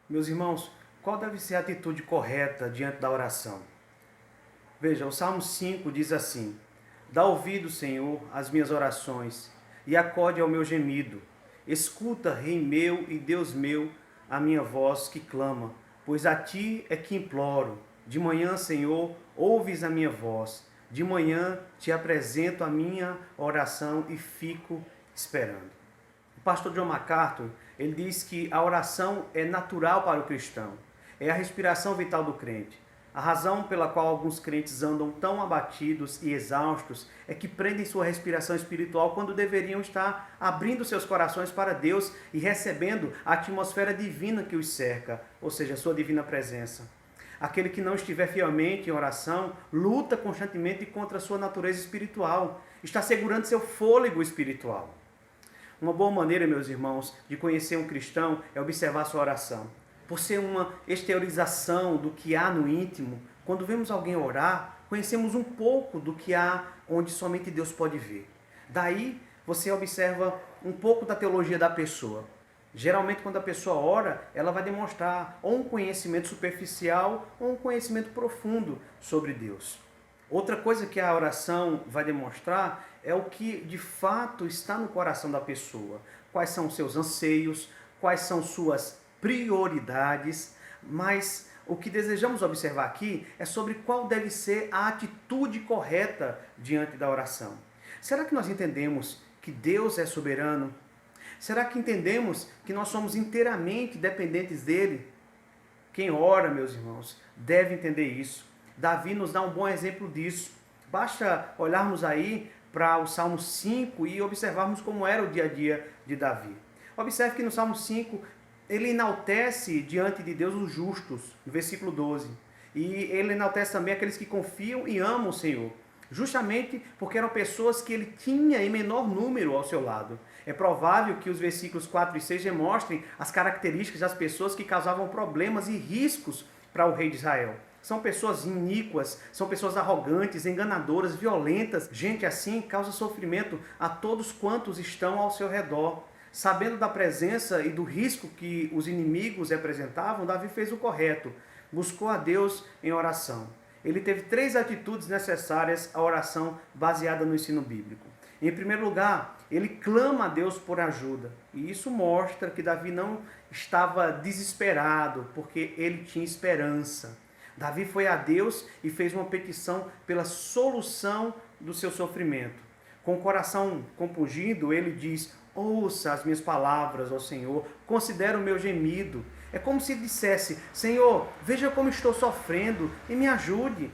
Meus irmãos, qual deve ser a atitude correta diante da oração? Veja, o Salmo 5 diz assim: Dá ouvido, Senhor, às minhas orações, e acode ao meu gemido. Escuta, Rei meu e Deus meu, a minha voz que clama, pois a ti é que imploro. De manhã, Senhor, ouves a minha voz. De manhã te apresento a minha oração e fico esperando. O pastor John MacArthur, ele diz que a oração é natural para o cristão, é a respiração vital do crente. A razão pela qual alguns crentes andam tão abatidos e exaustos é que prendem sua respiração espiritual quando deveriam estar abrindo seus corações para Deus e recebendo a atmosfera divina que os cerca, ou seja, a sua divina presença. Aquele que não estiver fielmente em oração luta constantemente contra a sua natureza espiritual, está segurando seu fôlego espiritual. Uma boa maneira, meus irmãos, de conhecer um cristão é observar sua oração. Por ser uma exteriorização do que há no íntimo, quando vemos alguém orar, conhecemos um pouco do que há onde somente Deus pode ver. Daí, você observa um pouco da teologia da pessoa. Geralmente, quando a pessoa ora, ela vai demonstrar ou um conhecimento superficial ou um conhecimento profundo sobre Deus. Outra coisa que a oração vai demonstrar é o que de fato está no coração da pessoa. Quais são os seus anseios, quais são suas prioridades, mas o que desejamos observar aqui é sobre qual deve ser a atitude correta diante da oração. Será que nós entendemos que Deus é soberano? Será que entendemos que nós somos inteiramente dependentes dele? Quem ora, meus irmãos, deve entender isso. Davi nos dá um bom exemplo disso. Basta olharmos aí para o Salmo 5 e observarmos como era o dia a dia de Davi. Observe que no Salmo 5 ele enaltece diante de Deus os justos, no versículo 12. E ele enaltece também aqueles que confiam e amam o Senhor, justamente porque eram pessoas que ele tinha em menor número ao seu lado. É provável que os versículos 4 e 6 demonstrem as características das pessoas que causavam problemas e riscos para o rei de Israel. São pessoas iníquas, são pessoas arrogantes, enganadoras, violentas. Gente assim causa sofrimento a todos quantos estão ao seu redor. Sabendo da presença e do risco que os inimigos representavam, Davi fez o correto. Buscou a Deus em oração. Ele teve 3 atitudes necessárias à oração baseada no ensino bíblico. Em primeiro lugar, ele clama a Deus por ajuda. E isso mostra que Davi não estava desesperado, porque ele tinha esperança. Davi foi a Deus e fez uma petição pela solução do seu sofrimento. Com o coração compungido, ele diz: ouça as minhas palavras, ó Senhor, considera o meu gemido. É como se dissesse: Senhor, veja como estou sofrendo e me ajude.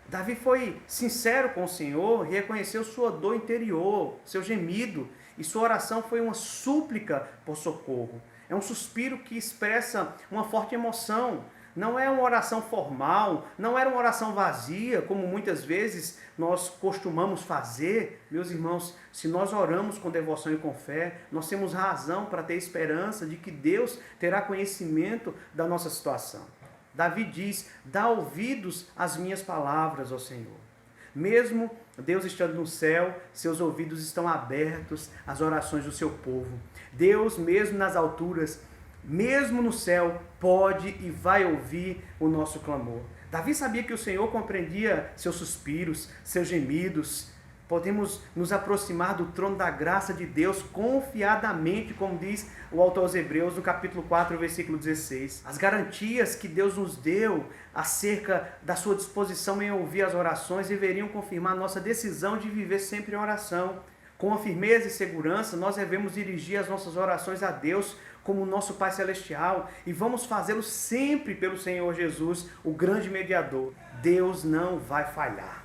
Davi foi sincero com o Senhor, reconheceu sua dor interior, seu gemido, e sua oração foi uma súplica por socorro. É um suspiro que expressa uma forte emoção. Não é uma oração formal, não era uma oração vazia, como muitas vezes nós costumamos fazer. Meus irmãos, se nós oramos com devoção e com fé, nós temos razão para ter esperança de que Deus terá conhecimento da nossa situação. Davi diz: dá ouvidos às minhas palavras, ó Senhor. Mesmo Deus estando no céu, seus ouvidos estão abertos às orações do seu povo. Deus, mesmo nas alturas, mesmo no céu, pode e vai ouvir o nosso clamor. Davi sabia que o Senhor compreendia seus suspiros, seus gemidos. Podemos nos aproximar do trono da graça de Deus confiadamente, como diz o autor aos Hebreus, no capítulo 4, versículo 16. As garantias que Deus nos deu acerca da sua disposição em ouvir as orações deveriam confirmar nossa decisão de viver sempre em oração. Com a firmeza e segurança, nós devemos dirigir as nossas orações a Deus como nosso Pai Celestial e vamos fazê-lo sempre pelo Senhor Jesus, o grande mediador. Deus não vai falhar.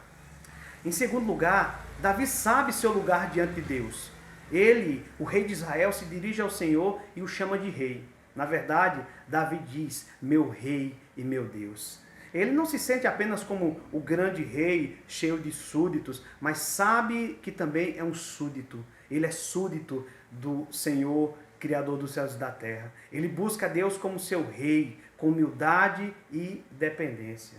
Em segundo lugar, Davi sabe seu lugar diante de Deus. Ele, o rei de Israel, se dirige ao Senhor e o chama de rei. Na verdade, Davi diz: meu rei e meu Deus. Ele não se sente apenas como o grande rei, cheio de súditos, mas sabe que também é um súdito. Ele é súdito do Senhor, Criador dos céus e da terra. Ele busca Deus como seu rei, com humildade e dependência.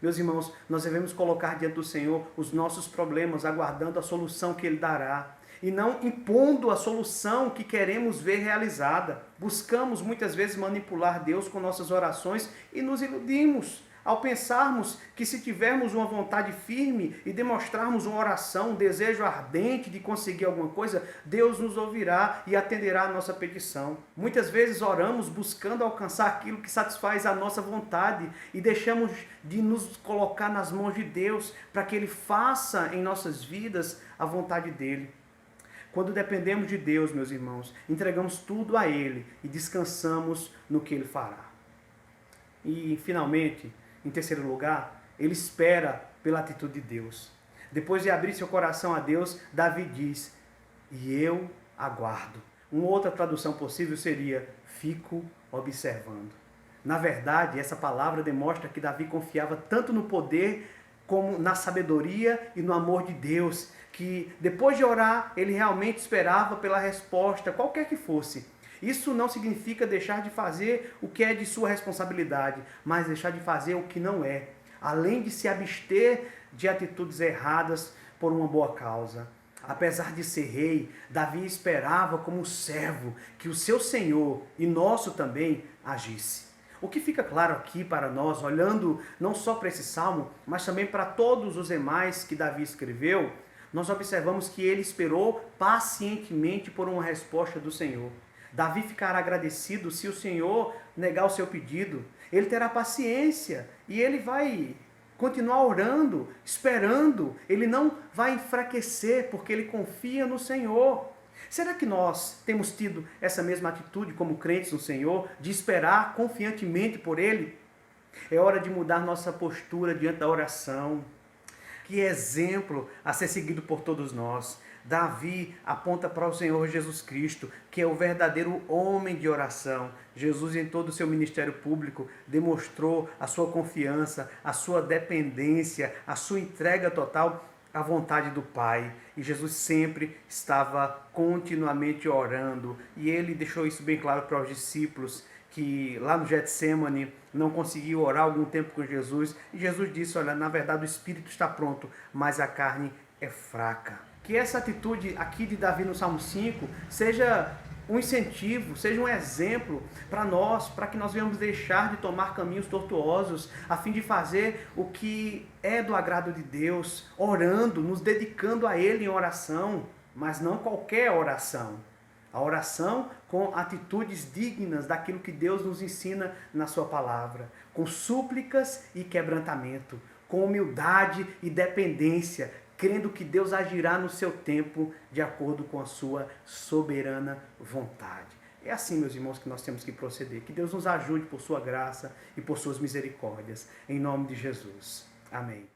Meus irmãos, nós devemos colocar diante do Senhor os nossos problemas, aguardando a solução que Ele dará. e não impondo a solução que queremos ver realizada. Buscamos muitas vezes manipular Deus com nossas orações e nos iludimos ao pensarmos que se tivermos uma vontade firme e demonstrarmos uma oração, um desejo ardente de conseguir alguma coisa, Deus nos ouvirá e atenderá a nossa petição. Muitas vezes oramos buscando alcançar aquilo que satisfaz a nossa vontade e deixamos de nos colocar nas mãos de Deus para que Ele faça em nossas vidas a vontade dEle. Quando dependemos de Deus, meus irmãos, entregamos tudo a Ele e descansamos no que Ele fará. E, finalmente, em terceiro lugar, ele espera pela atitude de Deus. Depois de abrir seu coração a Deus, Davi diz, e eu aguardo. Uma outra tradução possível seria, fico observando. Na verdade, essa palavra demonstra que Davi confiava tanto no poder como na sabedoria e no amor de Deus, que depois de orar, ele realmente esperava pela resposta, qualquer que fosse. Isso não significa deixar de fazer o que é de sua responsabilidade, mas deixar de fazer o que não é, além de se abster de atitudes erradas por uma boa causa. Apesar de ser rei, Davi esperava como servo que o seu Senhor e nosso também agisse. O que fica claro aqui para nós, olhando não só para esse salmo, mas também para todos os demais que Davi escreveu, nós observamos que ele esperou pacientemente por uma resposta do Senhor. Davi ficará agradecido se o Senhor negar o seu pedido. Ele terá paciência e ele vai continuar orando, esperando. Ele não vai enfraquecer porque ele confia no Senhor. Será que nós temos tido essa mesma atitude como crentes no Senhor, de esperar confiantemente por Ele? É hora de mudar nossa postura diante da oração. Que exemplo a ser seguido por todos nós. Davi aponta para o Senhor Jesus Cristo, que é o verdadeiro homem de oração. Jesus, em todo o seu ministério público, demonstrou a sua confiança, a sua dependência, a sua entrega total à vontade do Pai. E Jesus sempre estava continuamente orando. E ele deixou isso bem claro para os discípulos, que lá no Getsêmani não conseguiu orar algum tempo com Jesus. E Jesus disse, olha, na verdade o espírito está pronto, mas a carne é fraca. Que essa atitude aqui de Davi no Salmo 5 seja um incentivo, seja um exemplo para nós, para que nós venhamos deixar de tomar caminhos tortuosos, a fim de fazer o que é do agrado de Deus, orando, nos dedicando a Ele em oração, mas não qualquer oração. A oração com atitudes dignas daquilo que Deus nos ensina na sua palavra, com súplicas e quebrantamento, com humildade e dependência, crendo que Deus agirá no seu tempo de acordo com a sua soberana vontade. É assim, meus irmãos, que nós temos que proceder. Que Deus nos ajude por sua graça e por suas misericórdias. Em nome de Jesus. Amém.